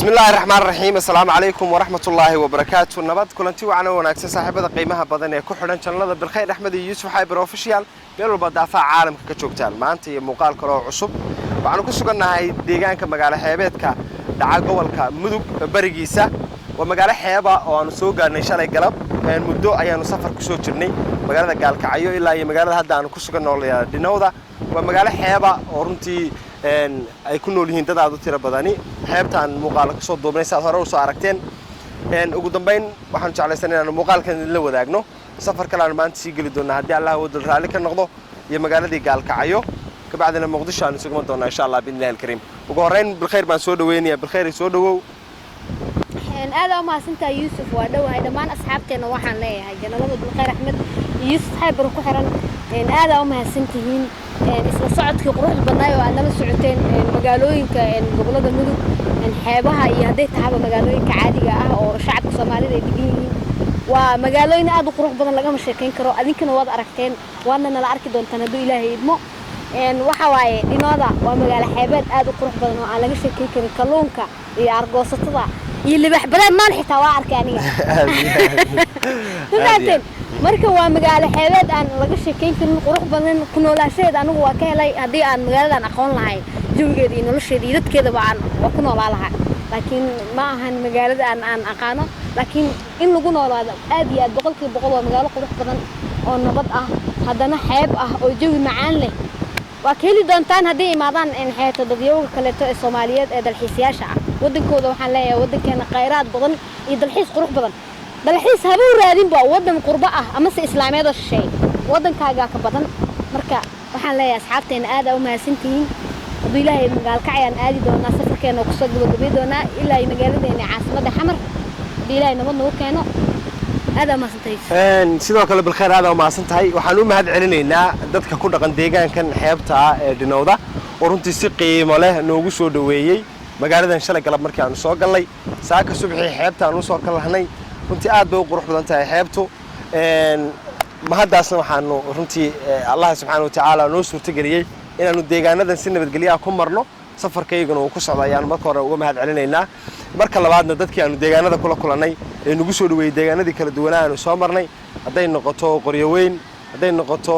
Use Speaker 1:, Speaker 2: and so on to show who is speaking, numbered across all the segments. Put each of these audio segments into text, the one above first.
Speaker 1: بسم الله الرحمن الرحيم السلام عليكم ورحمة الله وبركاته نبات كلنتي وعنا وناكسن صاحبة قيمها بدن كحرن شنلada بالخير أحمد يوسف حايبر أوفيشال meel walba daafaca caalamka ka joogtaan maanta iyo muuqaal kale oo cusub waxaan ku sugannahay deegaanka magaalo xeebeedka dhaca gobolka mudug barigiisa waa magaalo xeeba oo aan soo gaarnay shalay galab muddo ayaanu safar ku soo jirnay magaalada Gaalkacyo ilaa iyo magaalada hadda aan ku sugannahay Dhinowda waa magaalo xeeba oo runtii ay ku nool yihiin dad aad u tiro badani xeebtaan muuqaal ka soo duubnay saad hore u soo aragteen ugu dambeyn waxaan jeclaysanay inaan muuqaalkan la wadaagno safar kale aan maanta sii gali doonaa haddii Allah uu raali ka noqdo iyo magaaladii Gaalkacyo ka bacdina Muqdisho aan isugu doonaa insha Allah biidnaahi alkariim ugu horeyn bilkhayr baan soo dhaweynayaa bilkhayr soo dhawow
Speaker 2: aad u mahadsantahay Yusuf waa dhawahay dhamaan asxaabteena waxaan leeyahay janalada bilkhayr Axmed Yusuf Xaybar ku xiran aad u mahadsantihiin isla socodkii quruxda badnaa oo aad nala socoteen magaalooyinka gobolada mudug xeebaha iyo haday tahay magaalooyinka caadiga ah oo shacabka Soomaaliyeed ay degan yihiin waa magaalooyin aad u qurux badan laga sheekeyn karo adinkana waad aragteen waana nala arki doontaan haduu Ilaahay idmo waxa waaye Dhinowda waa magaalo xeebeed aad u qurux badan oo aan laga sheekeyn karin kalluunka iyo argoosatada iyo libax badan maan xitaa waa arkay aniga marka waa magaalo xeebeed aan laga sheekeyn karin qurux badan ku noolaasheed anigu waa ka helay hadii aan magaaladan aqoon lahayn jawigeeda iyo nolosheeda iyo dadkeeda baan ku noolaa lahaa laakiin ma ahan magaalada aan aqaano laakiin in lagu noolaado aad iyo aad boqolkiiba waa magaalo qurux badan oo nabad ah haddana xeeb ah oo jawi macaan leh waa keli doontaan hadii imaadaan in xeeto dadyoga kale ee Soomaaliyeed ee dalxiisayaasha ah wadankooda waxaan leeyahay wadankeena khayraad badan iyo dalxiis qurux badan dalxiis habuu raadin ba wadan qurba ah ama si islaameed oo shay wadankaaga ka badan marka waxaan leeyahay asxaabteena aad u mahadsantihiin hadii Ilaahay Gaalkacyo aadi doona safarkeena ku soo gabagabay doona ilaa ay magaaladeena caasimada Xamar hadii Ilaahay nabad noo keeno aad ma santahay
Speaker 1: sidoo kale bilkhayr aad ma santahay waxaan u mahad celinaynaa dadka ku dhaqan deegaankan xeebta ee Dhinowda oo runtii si qiimo leh noogu soo dhaweeyay magaaladan shalay galab markii aan soo galnay saaka subaxii xeebta aan soo kalahnay runtii aad bay u qurux badan tahay xeebtu mahadaasna waxaan runtii Allah subhanahu wa ta'ala noo suurtageliyay inaanu deegaanadan si nabadgelyo ah ku marno safarkaygana uu ku socdayaan marka hore uga mahad celinaynaa marka labaadna dadkii aanu deegaanada kula kulanay ee nagu soo dhaweeyay deegaanadii kala duwanaa aanu soo marnay haday noqoto Qoryoweyn haday noqoto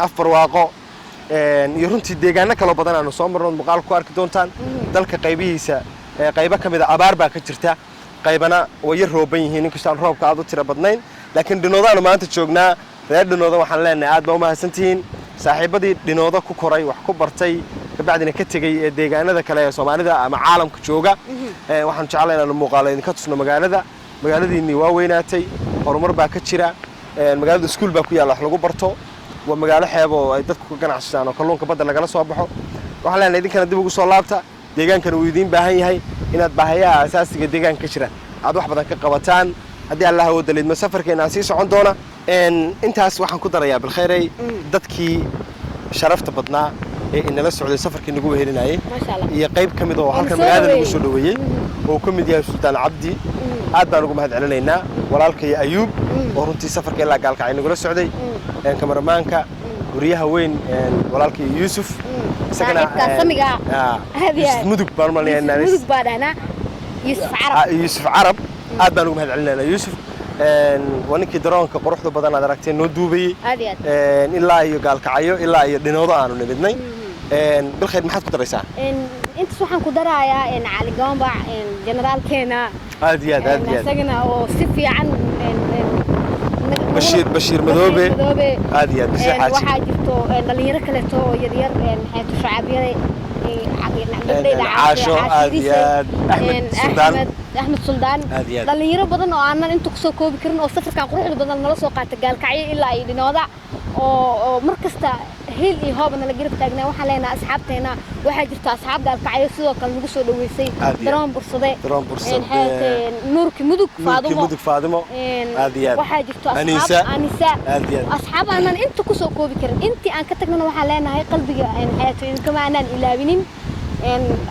Speaker 1: Afbarwaaqo iyo runtii deegaano kala badan aanu soo marno muuqaal ku arki doontaan dalka qaybihiisa qaybo kamid ah abaar baa ka jirta qaybana way rooban yihiin inkastoo roobka aad u tiro badnayn laakiin Dhinowda maanta joognaa reer Dhinowda waxaan leenahay aad baa u mahadsantihiin saaxiibadii Dhinowda ku koray wax ku bartay ka bacdina ka tagay deegaanada kale ee Soomaalida ama caalamka jooga waxaan jeclahay inaan muuqaal idinka tusno magaaladiini waa weynaatay horumar baa ka jira magaalada iskuul baa ku yaala wax lagu barto waa magaalo xeeb oo ay dadku ka ganacsadaan oo kalluunka badda lagala soo baxo waxaan leenahay idinkana dib ugu soo laabta deegaankan uu idin baahan yahay inaad baahayaha asaasiga deegaanka ka jira aad wax badan ka qabataan haddii Allah uu daleedmo safarkeena sii socon doona intaas waxaan ku darayaa bilkhayray dadkii sharafta badnaa ee inala socday safarkii nagu wehelinayay iyo qayb kamid oo halkan magaalada lagu soo dhaweeyay oo kamid yahay Sultaan Cabdi aad baan ugu mahad celinaynaa walaalkay Ayuub oo runtii safarka ilaa Gaalkacyo nagu la socday kamaramaanka wariyaha weyn walaalkay Yusuf
Speaker 2: isagana samiga
Speaker 1: mudug baan maleynaynaa
Speaker 2: mudug baadana
Speaker 1: Yusuf Arab aad baan ugu mahad celinaynaa Yusuf waninki daroonka quruxda badan aad aragteen noo duubay ilaa iyo Gaalkacyo ilaa iyo Dhinowda aanu nimidnay bilkhayr maxaad ku daraysaa
Speaker 2: inta waxaan ku darayaa Cali Gamba generaalkeena
Speaker 1: aad iyo aad
Speaker 2: isagana oo si fiican
Speaker 1: Bashir Madoobe aad iyo aad
Speaker 2: waxa jirto dhalinyaro kale oo yar yar xeeto shacabiyada
Speaker 1: عاشو آديات
Speaker 2: أحمد سلطان dhalinyaro badan oo aanan inta ku soo koobi karin oo safarkan quruxda badan nala soo qaatay Gaalkacyo ilaa ay Dhinowda oo markasta heel iyo hoobna la garab taagnaa waxaan leenahay asxaabteena waxa jirta asxaab Gaalkacyo sidoo kale nagu soo dhaweysay daroon bursade nuurki mudug faadimo aadiyad waxa jirta Anisa asxaab aanan inta ku soo koobi karin intii aan ka tagnana waxaan leenahay qalbiga kama aanan ilaabinin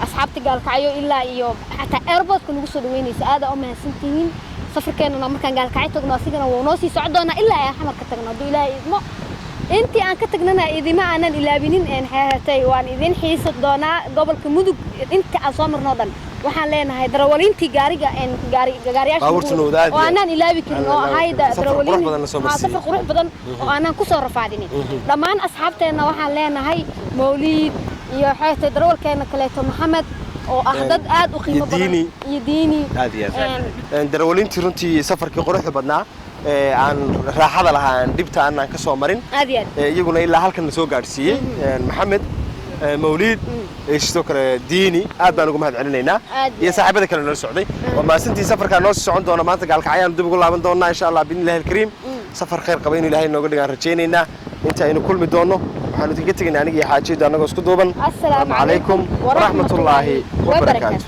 Speaker 2: asxaabta Gaalkacyo ilaa iyo xataa airportka nagu soo dhaweynaysa aad u mahadsantihiin safarkeena markaan Gaalkacyo tagno asigana wuu noo sii socdoona ilaa ay Xamar ka tagno haduu Ilaahay idmo intii aan ka tagnana idima aanan ilaabinin xeeratay waan idin xiiso doonaa gobolka mudug inta aan soo marno dhan waxaan leenahay darawaliintii gaariyaasha oo aanan ilaabi karin oo ahayda darawaliin safar qurux badan oo aanan ku soo rafaadinin dhammaan asxaabteena waxaan leenahay Mawlid iyo xeetay darawalkeena kaleeto Maxamed oo ah dad aad u qiimo badan iyo diini
Speaker 1: darawaliintii runtii safarkii quruxda badnaa aan raaxada lahaan dibta aan ka soo marin iyaguna ilaa halkan soo gaarsiiyay Maxamed Mawlid sidoo kale diini aad baan ugu mahad celinaynaa iyo saaxiibada kale noo socday oo maasintii safarka noo socon doona maanta gaalkacayaan dib ugu laaban doonaa insha Allah billahi alkariim safar khayr qaba in Ilaahay nooga dhigaan rajaynaynaa inta aynu kulmi doono waxaanu idinka tegaynaa aniga iyo xaajiyada anagoo isku duuban assalaamu calaykum wa rahmatullaahi wa barakaatuh